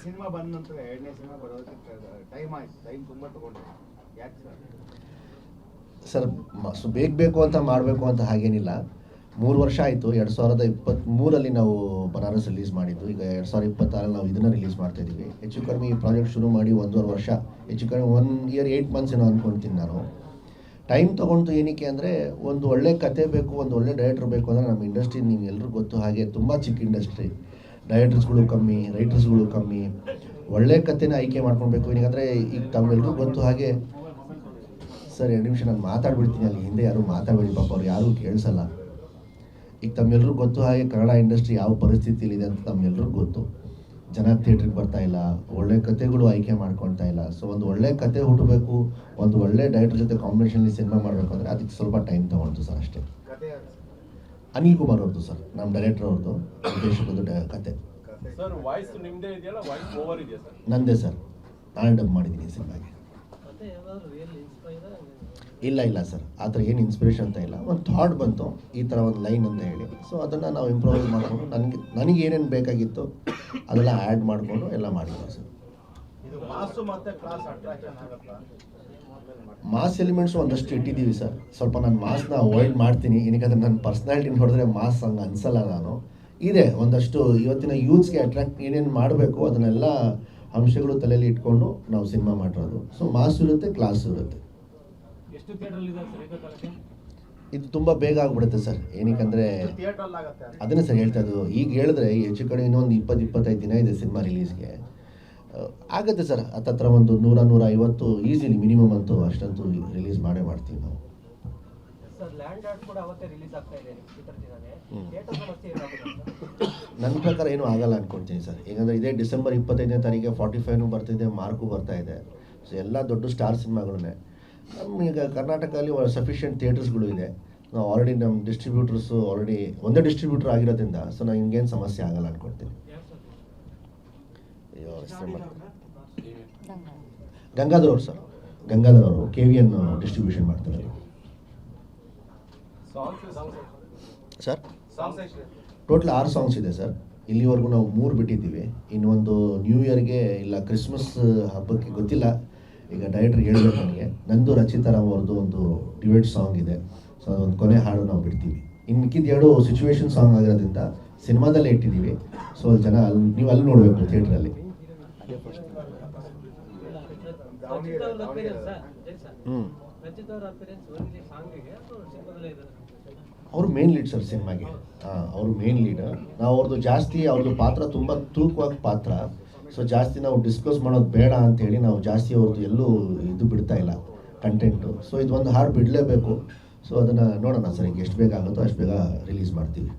Cinema ಬಂದ ನಂತರ ಎರಡನೇ ಸಿನಿಮಾ ಬರೋದಕ್ಕೆ ಟೈಮ್ ಆಯ್ತು, ಟೈಮ್ ತುಂಬ ತಗೊಂಡ್ರೆ ಯಾಕೆ ಸರ್? ಬೇಕು ಅಂತ ಮಾಡಬೇಕು ಅಂತ ಹಾಗೇನಿಲ್ಲ. 3 ವರ್ಷ ಆಯಿತು. 2023 ನಾವು ಬನಾರಸ್ ರಿಲೀಸ್ ಮಾಡಿದ್ದು. ಈಗ 2026 ನಾವು ಇದನ್ನು ರಿಲೀಸ್ ಮಾಡ್ತಾಯಿದ್ದೀವಿ. ಹೆಚ್ಚು ಕಡಿಮೆ ಈ ಪ್ರಾಜೆಕ್ಟ್ ಶುರು ಮಾಡಿ 1.5 ವರ್ಷ, ಹೆಚ್ಚು ಕಡಿಮೆ 1 year 8 months ಏನೋ ಅಂದ್ಕೊಳ್ತೀನಿ ನಾನು. ಟೈಮ್ ತೊಗೊಂಡು ಏನಕ್ಕೆ ಅಂದರೆ, ಒಂದು ಒಳ್ಳೆ ಕತೆ ಬೇಕು, ಒಂದು ಒಳ್ಳೆ ಡೈರೆಕ್ಟ್ರ್ ಬೇಕು ಅಂದರೆ ನಮ್ಮ ಇಂಡಸ್ಟ್ರಿ ನಿಮ್ಗೆ ಎಲ್ಲರೂ ಗೊತ್ತು ಹಾಗೆ ತುಂಬ ಚಿಕ್ಕ ಇಂಡಸ್ಟ್ರಿ. ಡೈರೆಕ್ಟರ್ಸ್ಗಳು ಕಮ್ಮಿ, ರೈಟರ್ಸ್ಗಳು ಕಮ್ಮಿ. ಒಳ್ಳೆ ಕತೆನ ಆಯ್ಕೆ ಮಾಡ್ಕೊಳ್ಬೇಕು. ಏನಂದರೆ ಈಗ ತಮ್ಮೆಲ್ಲರೂ ಗೊತ್ತು ಹಾಗೆ. ಸರ್ 2 ನಿಮಿಷ ನಾನು ಮಾತಾಡ್ಬಿಡ್ತೀನಿ, ಅಲ್ಲಿ ಹಿಂದೆ ಯಾರು ಮಾತಾಡಬೇಡಿ ಪಾಪ, ಅವ್ರು ಯಾರೂ ಕೇಳಿಸಲ್ಲ. ಈಗ ತಮ್ಮೆಲ್ಲರೂ ಗೊತ್ತು ಹಾಗೆ ಕನ್ನಡ ಇಂಡಸ್ಟ್ರಿ ಯಾವ ಪರಿಸ್ಥಿತಿಲಿದೆ ಅಂತ ತಮ್ಮೆಲ್ಲರೂ ಗೊತ್ತು. ಜನ ಥಿಯೇಟ್ರಿಗೆ ಬರ್ತಾ ಇಲ್ಲ, ಒಳ್ಳೆ ಕತೆಗಳು ಆಯ್ಕೆ ಮಾಡ್ಕೊಳ್ತಾ ಇಲ್ಲ. ಸೊ ಒಂದು ಒಳ್ಳೆ ಕತೆ ಹುಟ್ಟಬೇಕು, ಒಂದು ಒಳ್ಳೆ ಡೈರೆಕ್ಟರ್ ಜೊತೆ ಕಾಂಬಿನೇಷನಲ್ಲಿ ಸಿನಿಮಾ ಮಾಡಬೇಕು ಅಂದರೆ ಅದಕ್ಕೆ ಸ್ವಲ್ಪ ಟೈಮ್ ತೊಗೊಳ್ತು ಸರ್, ಅಷ್ಟೇ. ಅನಿಲ್ ಕುಮಾರ್ ಅವ್ರದ್ದು ಸರ್, ನಮ್ಮ ಡೈರೆಕ್ಟರ್ ಅವ್ರದ್ದು ನಿರ್ದೇಶಕದ್ದು ಕತೆ. ನಂದೇ ಸರ್, ನಾನು ಡಬ್ ಮಾಡಿದ್ದೀನಿ ಸಿನಿಮಾಗೆ. ಇಲ್ಲ ಸರ್, ಆ ಥರ ಏನು ಇನ್ಸ್ಪಿರೇಷನ್ ಅಂತ ಇಲ್ಲ. ಒಂದು ಥಾಟ್ ಬಂತು, ಈ ಥರ ಒಂದು ಲೈನ್ ಅಂತ ಹೇಳಿ. ಸೊ ಅದನ್ನು ನಾವು ಇಂಪ್ರೂವೈಸ್ ಮಾಡಿಕೊಂಡು ನನಗೆ ಏನೇನು ಬೇಕಾಗಿತ್ತು ಅದೆಲ್ಲ ಆ್ಯಡ್ ಮಾಡಿಕೊಂಡು ಎಲ್ಲ ಮಾಡಿದ್ದೆ ಸರ್. ಮಾಸ್ ಎಲಿಮೆಂಟ್ಸು ಒಂದಷ್ಟು ಇಟ್ಟಿದ್ದೀವಿ ಸರ್. ಸ್ವಲ್ಪ ನಾನು ಮಾಸ್ನ ಅವಾಯ್ಡ್ ಮಾಡ್ತೀನಿ, ಏನಕ್ಕೆ ನನ್ನ ಪರ್ಸ್ನಾಲಿಟಿ ನೋಡಿದ್ರೆ ಮಾಸ್ ಹಂಗೆ ಅನಿಸಲ್ಲ. ನಾನು ಇದೆ ಒಂದಷ್ಟು ಇವತ್ತಿನ ಯೂತ್ಸ್ಗೆ ಅಟ್ರಾಕ್ಟ್ ಏನೇನು ಮಾಡಬೇಕು ಅದನ್ನೆಲ್ಲ ಅಂಶಗಳು ತಲೆಯಲ್ಲಿ ಇಟ್ಕೊಂಡು ನಾವು ಸಿನಿಮಾ ಮಾಡಿರೋದು. ಸೊ ಮಾಸ್ ಇರುತ್ತೆ, ಕ್ಲಾಸ್ ಇರುತ್ತೆ. ಇದು ತುಂಬ ಬೇಗ ಆಗಿಬಿಡುತ್ತೆ ಸರ್. ಏನಕ್ಕಂದರೆ ಅದನ್ನೇ ಸರ್ ಹೇಳ್ತಾ ಇದ್ದು. ಈಗ ಹೇಳಿದ್ರೆ ಹೆಚ್ಚು ಕಡೆ ಇನ್ನೊಂದು 20-25 ದಿನ ಇದೆ ಸಿನಿಮಾ ರಿಲೀಸ್ಗೆ. ಆಗುತ್ತೆ ಸರ್, ಹತ್ತತ್ರ ಒಂದು 100-150 ಈಸಿಲಿ ಮಿನಿಮಮ್ ಅಂತೂ ಅಷ್ಟಂತೂ ರಿಲೀಸ್ ಮಾಡ್ತೀವಿ ನಾವು. ನನ್ನ ಪ್ರಕಾರ ಏನೂ ಆಗಲ್ಲ ಅಂದ್ಕೊಳ್ತೀನಿ ಸರ್. ಏಕೆಂದರೆ ಇದೇ ಡಿಸೆಂಬರ್ 25ನೇ ತಾರೀಕಿಗೆ 45 ಬರ್ತಿದೆ, ಮಾರ್ಕು ಬರ್ತಾ ಇದೆ. ಸೊ ಎಲ್ಲ ದೊಡ್ಡ ಸ್ಟಾರ್ ಸಿನಿಮಾಗಳನ್ನೇ ನಮ್ಮೀಗ ಕರ್ನಾಟಕದಲ್ಲಿ ಸಫಿಷಿಯೆಂಟ್ ಥಿಯೇಟರ್ಸ್ಗಳು ಇದೆ. ನಾವು ಆಲ್ರೆಡಿ ನಮ್ಮ ಡಿಸ್ಟ್ರಿಬ್ಯೂಟರ್ಸು ಒಂದೇ ಡಿಸ್ಟ್ರಿಬ್ಯೂಟರ್ ಆಗಿರೋದ್ರಿಂದ ಸೊ ನಾವು ಹಿಂಗೇನು ಸಮಸ್ಯೆ ಆಗಲ್ಲ ಅಂದ್ಕೊಳ್ತೀನಿ. ಗಂಗಾಧರ್ ಅವರು ಸರ್, ಗಂಗಾಧರ್ ಅವರು KVN ಡಿಸ್ಟ್ರಿಬ್ಯೂಷನ್ ಮಾಡ್ತಾರೆ ಸರ್. ಟೋಟಲ್ 6 ಸಾಂಗ್ಸ್ ಇದೆ ಸರ್. ಇಲ್ಲಿವರೆಗೂ ನಾವು 3 ಬಿಟ್ಟಿದ್ದೀವಿ. ಇನ್ನೊಂದು ನ್ಯೂ ಇಯರ್ಗೆ ಇಲ್ಲ ಕ್ರಿಸ್ಮಸ್ ಹಬ್ಬಕ್ಕೆ ಗೊತ್ತಿಲ್ಲ, ಈಗ ಡೈರೆಕ್ಟ್ರಿಗೆ ಹೇಳಬೇಕು ನನಗೆ. ನಂದು ರಚಿತಾರಾಮ್ ಅವ್ರದ್ದು ಒಂದು ಡ್ಯುಯೆಟ್ ಸಾಂಗ್ ಇದೆ. ಸೊ ಅದೊಂದು ಕೊನೆ ಹಾಡು ನಾವು ಬಿಡ್ತೀವಿ. ಇನ್ನು ಮಿಕ್ಕಿದ 2 ಸಿಚುವೇಶನ್ ಸಾಂಗ್ ಆಗಿರೋದ್ರಿಂದ ಸಿನಿಮಾದಲ್ಲೇ ಇಟ್ಟಿದ್ದೀವಿ. ಸೊ ಜನ ನೀವು ಅಲ್ಲಿ ನೋಡಬೇಕು ಥಿಯೇಟ್ರಲ್ಲಿ. ಅವರು ಮೇನ್ ಲೀಡ್ ಸರ್ ಸಿನಿಮಾಗೆ. ಅವರು ಮೇನ್ ಲೀಡ್. ನಾವು ಅವ್ರದ್ದು ಪಾತ್ರ ತುಂಬ ತೂಕವಾಗಿ ಪಾತ್ರ. ಸೊ ಜಾಸ್ತಿ ನಾವು ಡಿಸ್ಕಸ್ ಮಾಡೋದು ಬೇಡ ಅಂಥೇಳಿ ನಾವು ಜಾಸ್ತಿ ಅವ್ರದ್ದು ಎಲ್ಲೂ ಇದು ಬಿಡ್ತಾ ಇಲ್ಲ ಕಂಟೆಂಟು. ಸೊ ಇದೊಂದು ಹಾಡು ಬಿಡಲೇಬೇಕು. ಸೊ ಅದನ್ನು ನೋಡೋಣ ಸರ್, ಈಗ ಎಷ್ಟು ಬೇಗ ಆಗುತ್ತೋ ಅಷ್ಟು ಬೇಗ ರಿಲೀಸ್ ಮಾಡ್ತೀವಿ.